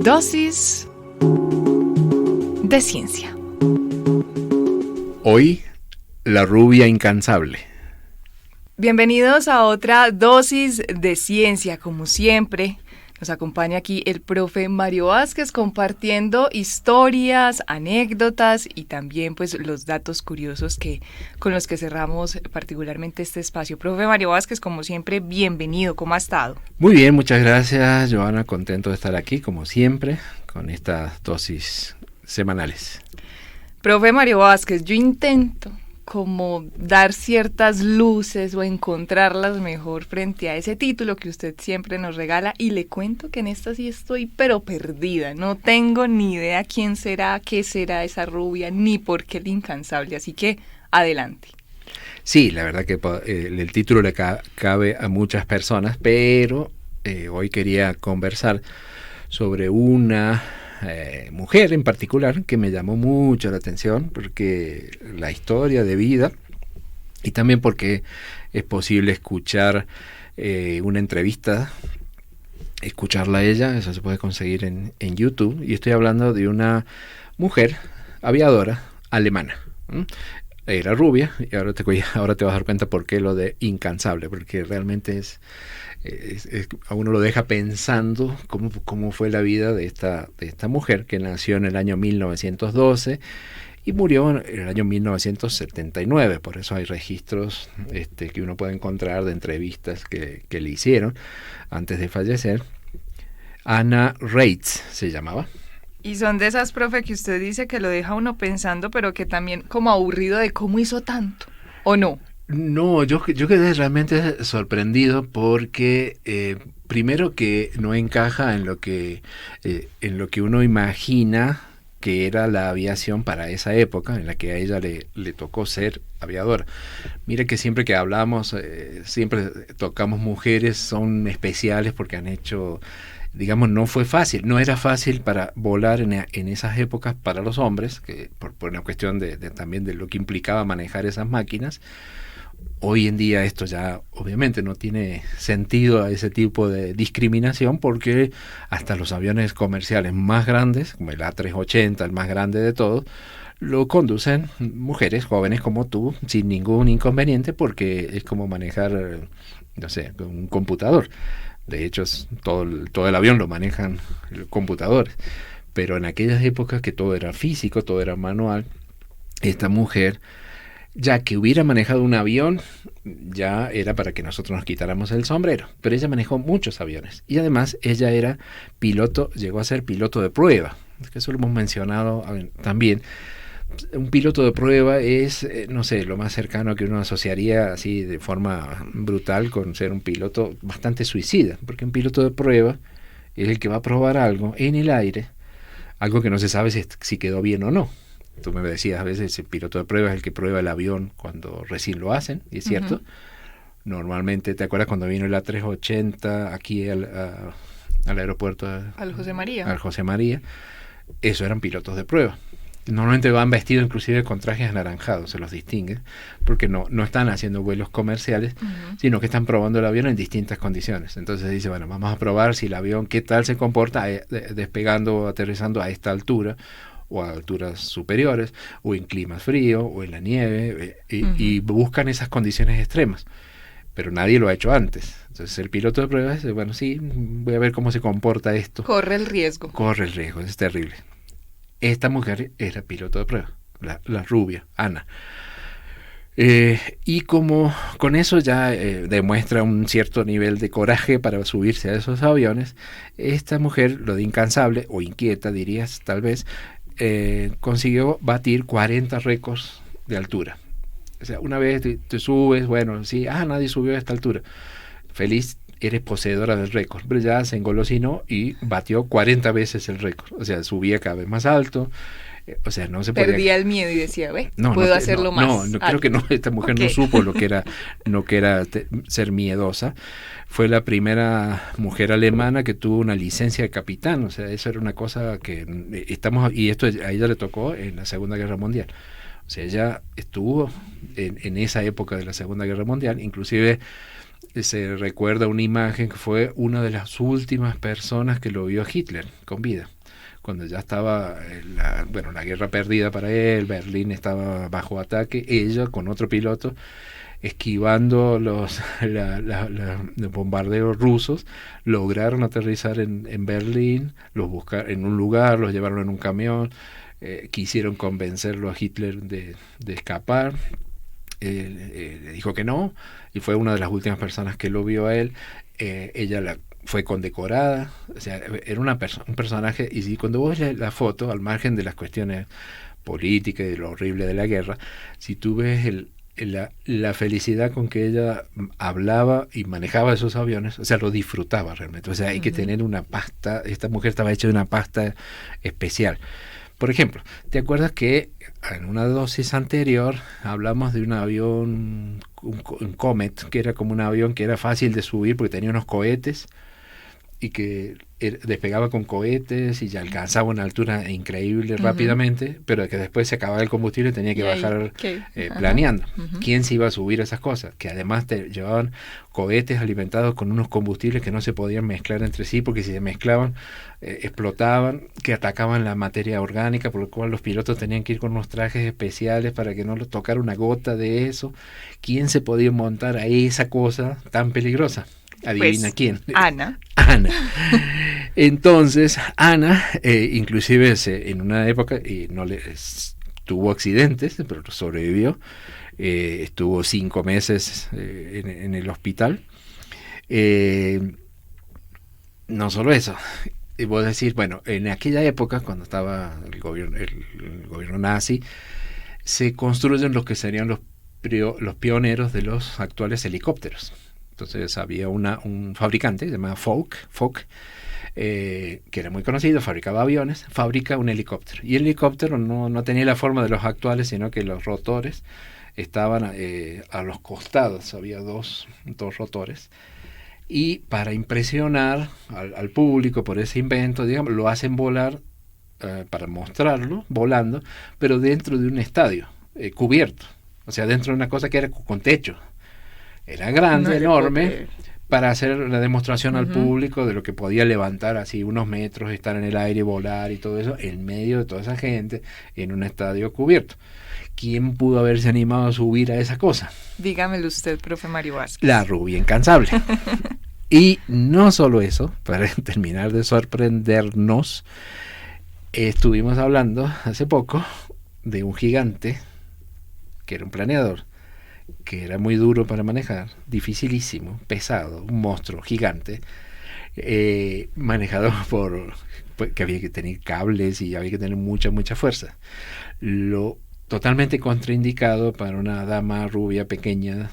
Dosis de ciencia. Hoy, la rubia incansable. Bienvenidos a otra dosis de ciencia. Como siempre, nos acompaña aquí el profe Mario Vázquez compartiendo historias, anécdotas y también pues los datos curiosos con los que cerramos particularmente este espacio. Profe Mario Vázquez, como siempre, bienvenido. ¿Cómo ha estado? Muy bien, muchas gracias, Joana. Contento de estar aquí, como siempre, con estas dosis semanales. Profe Mario Vázquez, yo intento como dar ciertas luces o encontrarlas mejor frente a ese título que usted siempre nos regala, y le cuento que en esta sí estoy pero perdida, no tengo ni idea quién será, qué será esa rubia, ni por qué el incansable, así que adelante. Sí, la verdad que el título le cabe a muchas personas, pero hoy quería conversar sobre una mujer en particular que me llamó mucho la atención, porque la historia de vida y también porque es posible escuchar una entrevista, escucharla a ella, eso se puede conseguir en YouTube, y estoy hablando de una mujer aviadora alemana. Era rubia, y ahora te vas a dar cuenta por qué lo de incansable, porque realmente a uno lo deja pensando cómo fue la vida de esta mujer, que nació en el año 1912 y murió en el año 1979. Por eso hay registros que uno puede encontrar de entrevistas que le hicieron antes de fallecer. Anna Reitz se llamaba. Y son de esas, profe, que usted dice que lo deja uno pensando, pero que también como aburrido de cómo hizo tanto, ¿o no? No, yo quedé realmente sorprendido porque primero que no encaja en lo que uno imagina que era la aviación para esa época en la que a ella le tocó ser aviadora. Mire que siempre que hablamos, siempre tocamos mujeres, son especiales porque han hecho, digamos, no fue fácil, no era fácil para volar en esas épocas para los hombres, que por una cuestión también de lo que implicaba manejar esas máquinas. Hoy en día esto ya obviamente no tiene sentido a ese tipo de discriminación, porque hasta los aviones comerciales más grandes, como el A380, el más grande de todos, lo conducen mujeres jóvenes como tú sin ningún inconveniente, porque es como manejar, no sé, un computador. De hecho, todo el avión lo manejan computadores. Pero en aquellas épocas que todo era físico, todo era manual, esta mujer, ya que hubiera manejado un avión, ya era para que nosotros nos quitáramos el sombrero. Pero ella manejó muchos aviones. Y además ella era llegó a ser piloto de prueba. Que eso lo hemos mencionado también. Un piloto de prueba es, no sé, lo más cercano que uno asociaría así de forma brutal con ser un piloto bastante suicida. Porque un piloto de prueba es el que va a probar algo en el aire, algo que no se sabe si quedó bien o no. Tú me decías, a veces el piloto de prueba es el que prueba el avión cuando recién lo hacen, y es cierto. Uh-huh. Normalmente, ¿te acuerdas cuando vino el A380 aquí al aeropuerto? Al José María. Al José María. Eso eran pilotos de prueba. Normalmente van vestidos inclusive con trajes anaranjados, se los distingue, porque no están haciendo vuelos comerciales, uh-huh, sino que están probando el avión en distintas condiciones. Entonces dice, bueno, vamos a probar si el avión, qué tal se comporta despegando o aterrizando a esta altura, o a alturas superiores, o en climas fríos, o en la nieve, uh-huh, y buscan esas condiciones extremas. Pero nadie lo ha hecho antes. Entonces el piloto de pruebas dice, bueno, sí, voy a ver cómo se comporta esto. Corre el riesgo, es terrible. Esta mujer era piloto de prueba, la rubia, Ana. Y como con eso ya demuestra un cierto nivel de coraje para subirse a esos aviones, esta mujer, lo de incansable, o inquieta dirías tal vez, consiguió batir 40 récords de altura. O sea, una vez te subes, bueno, sí, nadie subió a esta altura. Feliz, eres poseedora del récord. Pero ya se engolosinó y batió 40 veces el récord. O sea, subía cada vez más alto. O sea, no se podía... Perdía el miedo y decía, puedo hacerlo más. No, creo que no, esta mujer no supo lo que era ser miedosa. Fue la primera mujer alemana que tuvo una licencia de capitán. O sea, eso era una cosa que y esto a ella le tocó en la Segunda Guerra Mundial. O sea, ella estuvo en esa época de la Segunda Guerra Mundial, inclusive se recuerda una imagen que fue una de las últimas personas que lo vio a Hitler con vida. Cuando ya estaba la guerra perdida para él, Berlín estaba bajo ataque, ella con otro piloto esquivando los bombardeos rusos, lograron aterrizar en Berlín, los buscaron en un lugar, los llevaron en un camión, quisieron convencerlo a Hitler de escapar. Le dijo que no, y fue una de las últimas personas que lo vio a él. Ella fue condecorada, o sea, era un personaje, y si cuando vos lees la foto, al margen de las cuestiones políticas y de lo horrible de la guerra, si tú ves la felicidad con que ella hablaba y manejaba esos aviones, o sea, lo disfrutaba realmente. O sea, hay que tener una pasta, esta mujer estaba hecha de una pasta especial. Por ejemplo, ¿te acuerdas que en una dosis anterior hablamos de un avión, un Comet, que era como un avión que era fácil de subir porque tenía unos cohetes y que despegaba con cohetes y ya alcanzaba una altura increíble rápidamente, pero que después se acababa el combustible y tenía que bajar planeando? ¿Quién se iba a subir a esas cosas? Que además te llevaban cohetes alimentados con unos combustibles que no se podían mezclar entre sí, porque si se mezclaban explotaban, que atacaban la materia orgánica, por lo cual los pilotos tenían que ir con unos trajes especiales para que no les tocara una gota de eso. ¿Quién se podía montar a esa cosa tan peligrosa? Adivina pues, quién. Ana. Entonces, Ana, inclusive en una época, tuvo accidentes, pero sobrevivió. Estuvo 5 meses en el hospital. No solo eso. Vos decís, bueno, en aquella época, cuando estaba el gobierno nazi, se construyen los que serían los pioneros de los actuales helicópteros. Entonces había un fabricante llamado Foch, que era muy conocido, fabricaba aviones, fabrica un helicóptero. Y el helicóptero no tenía la forma de los actuales, sino que los rotores estaban a los costados, había dos rotores. Y para impresionar al público por ese invento, digamos, lo hacen volar, para mostrarlo, volando, pero dentro de un estadio, cubierto. O sea, dentro de una cosa que era con techo. Era grande, enorme, para hacer la demostración al público de lo que podía levantar así unos metros, estar en el aire, volar y todo eso, en medio de toda esa gente, en un estadio cubierto. ¿Quién pudo haberse animado a subir a esa cosa? Dígamelo usted, profe Mario Vázquez. La rubia incansable. Y no solo eso, para terminar de sorprendernos, estuvimos hablando hace poco de un gigante que era un planeador, que era muy duro para manejar, dificilísimo, pesado, un monstruo gigante, manejado que había que tener cables y había que tener mucha fuerza. Totalmente contraindicado para una dama rubia pequeña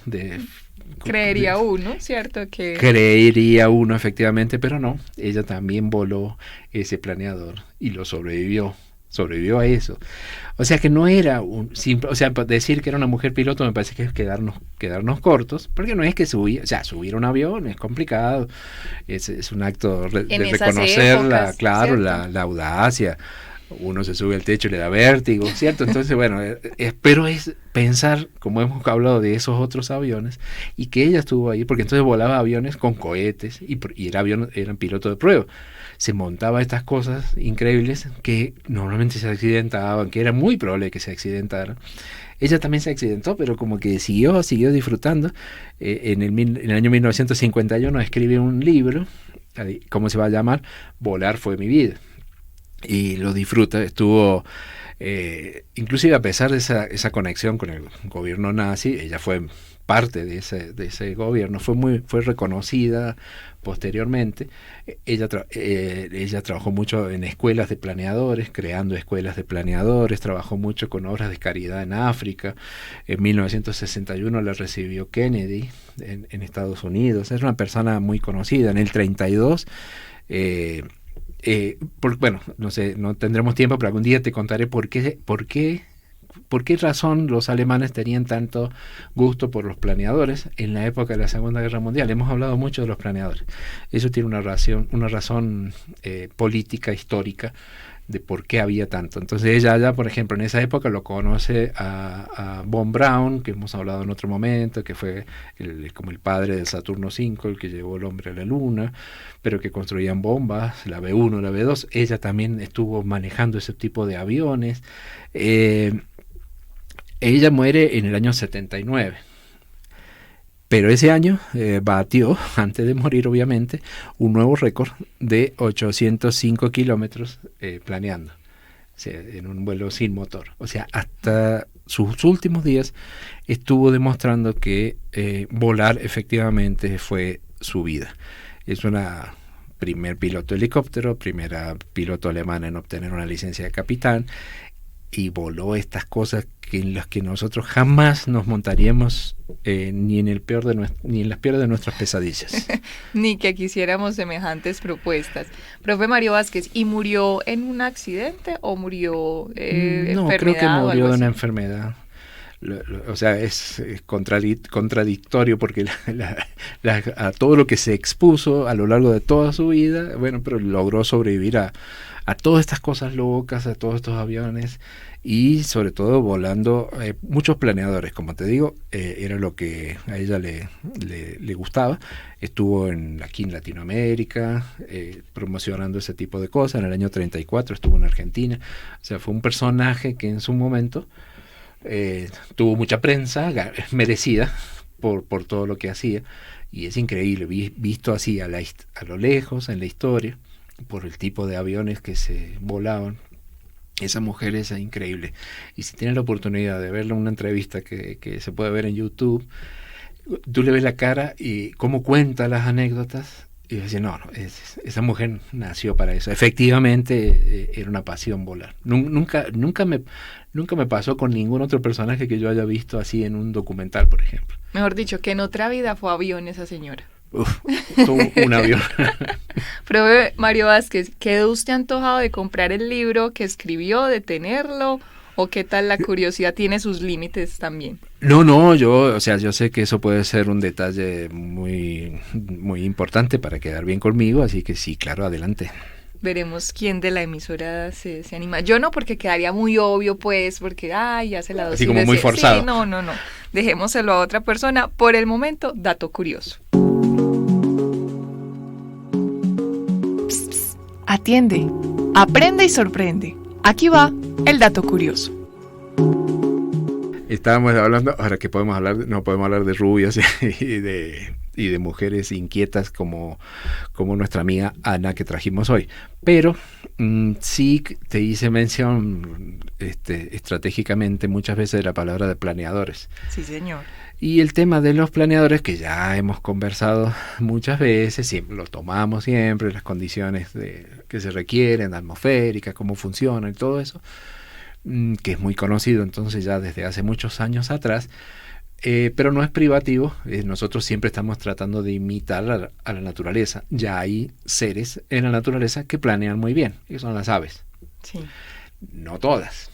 creería uno, ¿cierto? Creería uno, efectivamente, pero no. Ella también voló ese planeador y lo sobrevivió a eso. O sea que no era un simple, o sea, decir que era una mujer piloto me parece que es quedarnos cortos, porque no es que subir un avión es complicado, es un acto de reconocer la audacia. Uno se sube al techo y le da vértigo, ¿cierto? Entonces, bueno, pero es pensar, como hemos hablado de esos otros aviones, y que ella estuvo ahí, porque entonces volaba aviones con cohetes, y eran pilotos de prueba. Se montaba estas cosas increíbles que normalmente se accidentaban, que era muy probable que se accidentaran. Ella también se accidentó, pero como que siguió disfrutando. En el año 1951 escribe un libro, ¿cómo se va a llamar? Volar fue mi vida. Y lo disfruta, estuvo, inclusive a pesar de esa conexión con el gobierno nazi, ella fue parte de ese gobierno, fue reconocida posteriormente. Ella trabajó mucho en escuelas de planeadores, creando escuelas de planeadores, trabajó mucho con obras de caridad en África. En 1961 la recibió Kennedy en Estados Unidos. Es una persona muy conocida. En el 32 bueno, no sé, no tendremos tiempo, pero algún día te contaré por qué razón los alemanes tenían tanto gusto por los planeadores en la época de la Segunda Guerra Mundial. Hemos hablado mucho de los planeadores. Eso tiene una razón política, histórica, de por qué había tanto. Entonces ella ya, por ejemplo, en esa época lo conoce a Von Braun, que hemos hablado en otro momento, que fue como el padre del Saturno V, el que llevó el hombre a la luna, pero que construían bombas, la B-1, la B-2. Ella también estuvo manejando ese tipo de aviones. Ella muere en el año 79. Pero ese año batió, antes de morir obviamente, un nuevo récord de 805 kilómetros planeando, o sea, en un vuelo sin motor. O sea, hasta sus últimos días estuvo demostrando que volar efectivamente fue su vida. Es una primer piloto de helicóptero, primera piloto alemana en obtener una licencia de capitán, y voló estas cosas en las que nosotros jamás nos montaríamos ni en las peores de nuestras pesadillas. Ni que quisiéramos semejantes propuestas. Profe Mario Vázquez, ¿y murió en un accidente o murió no, enfermedad? Creo que murió de así? una enfermedad. O sea, es contradictorio porque a todo lo que se expuso a lo largo de toda su vida, bueno, pero logró sobrevivir a todas estas cosas locas, a todos estos aviones y sobre todo volando muchos planeadores, como te digo, era lo que a ella le gustaba. Estuvo aquí en Latinoamérica promocionando ese tipo de cosas. En el año 34 estuvo en Argentina. O sea, fue un personaje que en su momento tuvo mucha prensa merecida por todo lo que hacía, y es increíble visto así a lo lejos en la historia por el tipo de aviones que se volaban. Esa mujer es increíble, y si tienes la oportunidad de verla en una entrevista que se puede ver en YouTube, tú le ves la cara y cómo cuenta las anécdotas y dices, no, esa mujer nació para eso. Efectivamente era una pasión volar. Nunca me pasó con ningún otro personaje que yo haya visto así en un documental, por ejemplo. Mejor dicho, que en otra vida fue avión esa señora. Uf, un avión. Profe Mario Vázquez, ¿quedó usted antojado de comprar el libro que escribió, de tenerlo? ¿O qué tal la curiosidad tiene sus límites también? No, yo sé que eso puede ser un detalle muy, muy importante para quedar bien conmigo, así que sí, claro, adelante. Veremos quién de la emisora se anima. Yo no, porque quedaría muy obvio, pues, porque, ya se la doy. Así como muy forzado. Sí, no. Dejémoselo a otra persona. Por el momento, dato curioso. Atiende, aprende y sorprende. Aquí va el dato curioso. Estábamos hablando, ahora que no podemos hablar de rubias y de mujeres inquietas como nuestra amiga Ana que trajimos hoy. Pero sí te hice mención estratégicamente muchas veces de la palabra de planeadores. Sí, señor. Y el tema de los planeadores, que ya hemos conversado muchas veces, siempre lo tomamos siempre, las condiciones que se requieren, atmosféricas, cómo funcionan y todo eso, que es muy conocido entonces ya desde hace muchos años atrás, pero no es privativo. Nosotros siempre estamos tratando de imitar a la naturaleza. Ya hay seres en la naturaleza que planean muy bien, que son las aves. Sí. No todas.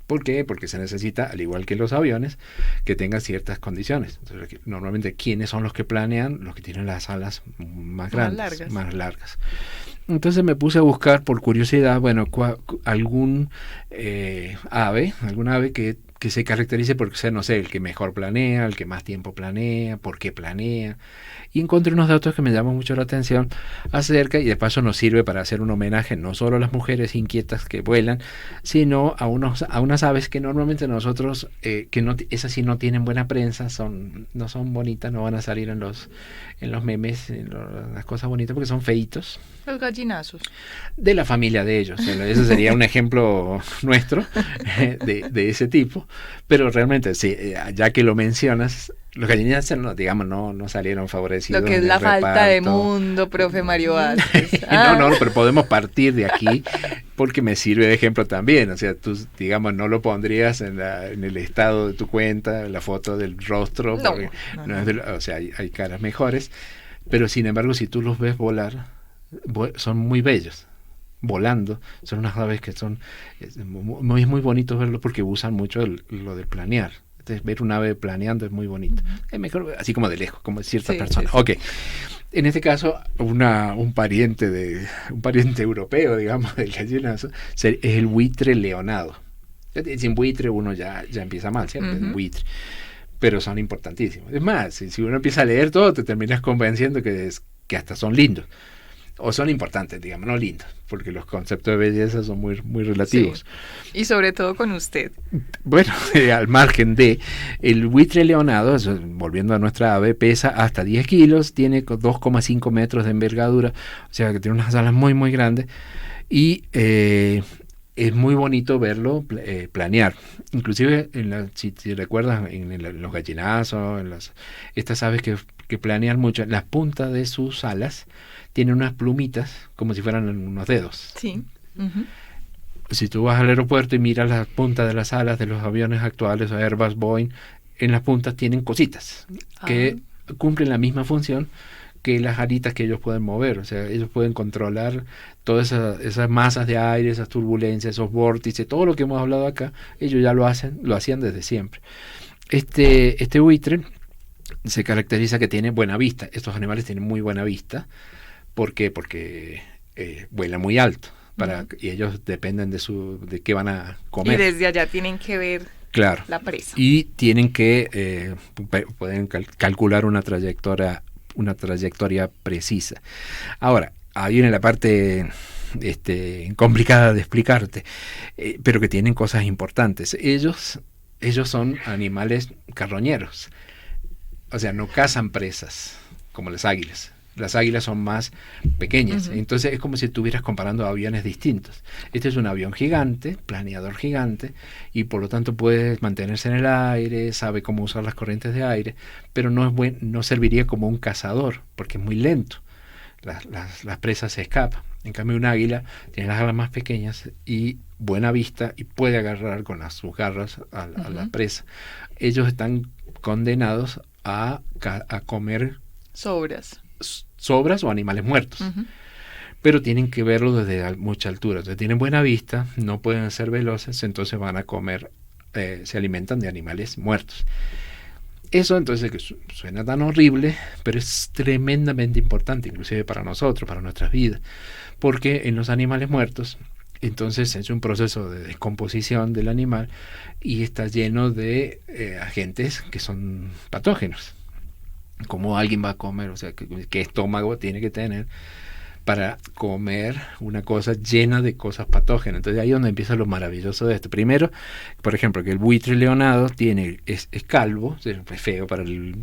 ¿Por qué? Porque se necesita, al igual que los aviones, que tengan ciertas condiciones. Entonces, normalmente, ¿quiénes son los que planean? Los que tienen las alas más grandes, más largas. Entonces me puse a buscar por curiosidad, bueno, alguna ave que se caracterice por ser, no sé, el que mejor planea, el que más tiempo planea, por qué planea. Y encontré unos datos que me llaman mucho la atención acerca, y de paso nos sirve para hacer un homenaje no solo a las mujeres inquietas que vuelan, sino a unas aves que normalmente nosotros, esas sí no tienen buena prensa, no son bonitas, no van a salir en los memes, las cosas bonitas, porque son feitos. Los gallinazos. De la familia de ellos. Ese sería un ejemplo nuestro de ese tipo. Pero realmente, sí, ya que lo mencionas, los gallinazos no salieron favorecidos. Lo que es la falta de mundo, profe Mario Vázquez. No, pero podemos partir de aquí porque me sirve de ejemplo también. O sea, tú, digamos, no lo pondrías en el estado de tu cuenta, la foto del rostro. O sea, hay caras mejores. Pero sin embargo, si tú los ves volar, son muy bellos. Volando, son unas aves que son muy, muy bonitos verlos porque usan mucho lo de planear. Entonces, ver un ave planeando es muy bonito. Es mejor así como de lejos, como de ciertas personas. Sí. Ok. En este caso, un pariente europeo, digamos, del gallinazo, es el buitre leonado. Sin buitre uno ya empieza mal, ¿cierto? El buitre. Pero son importantísimos. Es más, si uno empieza a leer todo, te terminas convenciendo que hasta son lindos. O son importantes, digamos, no lindos, porque los conceptos de belleza son muy, muy relativos. Sí. Y sobre todo con usted. Bueno, al margen de, el buitre leonado, volviendo a nuestra ave, pesa hasta 10 kilos, tiene 2,5 metros de envergadura, o sea que tiene unas alas muy, muy grandes, y es muy bonito verlo planear. Inclusive, si recuerdas, en los gallinazos, estas aves que planean mucho, las puntas de sus alas tienen unas plumitas como si fueran unos dedos. Sí. Si tú vas al aeropuerto y miras las puntas de las alas de los aviones actuales, o Airbus, Boeing, en las puntas tienen cositas que cumplen la misma función que las alitas que ellos pueden mover. O sea, ellos pueden controlar todas esas masas de aire, esas turbulencias, esos vórtices, todo lo que hemos hablado acá, ellos ya lo hacían desde siempre. Este buitre se caracteriza que tiene buena vista. Estos animales tienen muy buena vista. ¿Por qué? Porque vuelan muy alto y ellos dependen de qué van a comer. Y desde allá tienen que ver la presa. Y tienen que pueden calcular una trayectoria precisa. Ahora, ahí viene la parte complicada de explicarte, pero que tienen cosas importantes. Ellos son animales carroñeros. O sea, no cazan presas como las águilas. Las águilas son más pequeñas, entonces es como si estuvieras comparando aviones distintos. Este es un avión gigante, planeador gigante, y por lo tanto puede mantenerse en el aire, sabe cómo usar las corrientes de aire, pero no serviría como un cazador, porque es muy lento. Las presas se escapan. En cambio, un águila tiene las alas más pequeñas y buena vista y puede agarrar con sus garras a la presa. Ellos están condenados a comer sobras o animales muertos. Pero tienen que verlo desde mucha altura. Entonces tienen buena vista, no pueden ser veloces, entonces van a comer, se alimentan de animales muertos. Eso entonces que suena tan horrible, pero es tremendamente importante, inclusive para nosotros, para nuestras vidas, porque en los animales muertos, entonces es un proceso de descomposición del animal y está lleno de agentes que son patógenos. ¿Cómo alguien va a comer? O sea, ¿qué estómago tiene que tener para comer una cosa llena de cosas patógenas? Entonces ahí es donde empieza lo maravilloso de esto. Primero, por ejemplo, que el buitre leonado es calvo, es feo para el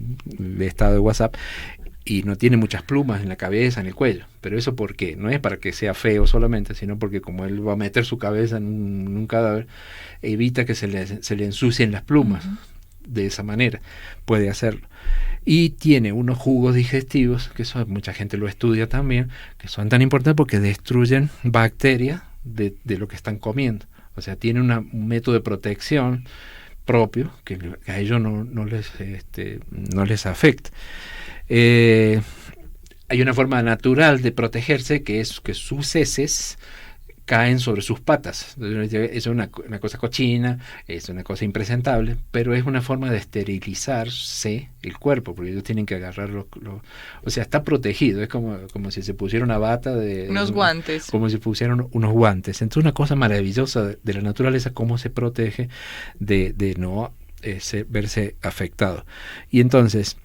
estado de WhatsApp, y no tiene muchas plumas en la cabeza, en el cuello. Pero eso ¿por qué? No es para que sea feo solamente, sino porque como él va a meter su cabeza en un cadáver, evita que se le ensucien las plumas. De esa manera puede hacerlo. Y tiene unos jugos digestivos, que eso mucha gente lo estudia también, que son tan importantes porque destruyen bacterias de lo que están comiendo. O sea, tiene un método de protección propio que a ellos no les afecta. Hay una forma natural de protegerse, que es que sus heces caen sobre sus patas. Es una cosa cochina, es una cosa impresentable, pero es una forma de esterilizarse el cuerpo, porque ellos tienen que agarrarlo. O sea, está protegido, es como si se pusiera una bata unos guantes. Como si pusieran unos guantes. Entonces, una cosa maravillosa de la naturaleza, cómo se protege de no verse afectado. Y entonces,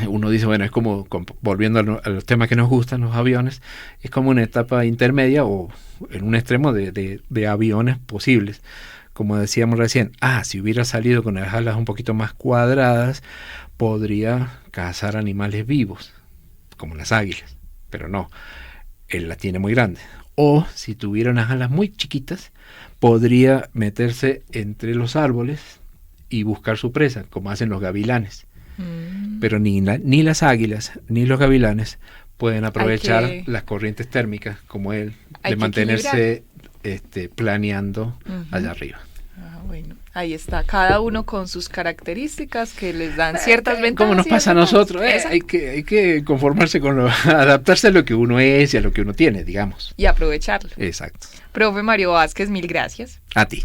uno dice, bueno, es como, volviendo a los temas que nos gustan, los aviones, es como una etapa intermedia o en un extremo de aviones posibles. Como decíamos recién, si hubiera salido con las alas un poquito más cuadradas, podría cazar animales vivos, como las águilas, pero no, él las tiene muy grandes. O si tuviera unas alas muy chiquitas, podría meterse entre los árboles y buscar su presa, como hacen los gavilanes. Pero ni las águilas ni los gavilanes pueden aprovechar las corrientes térmicas como él, de mantenerse planeando allá arriba. Bueno, ahí está, cada uno con sus características que les dan ciertas ventajas. Como nos pasa a nosotros, hay que conformarse adaptarse a lo que uno es y a lo que uno tiene, digamos. Y aprovecharlo. Exacto. Profe Mario Vázquez, mil gracias. A ti.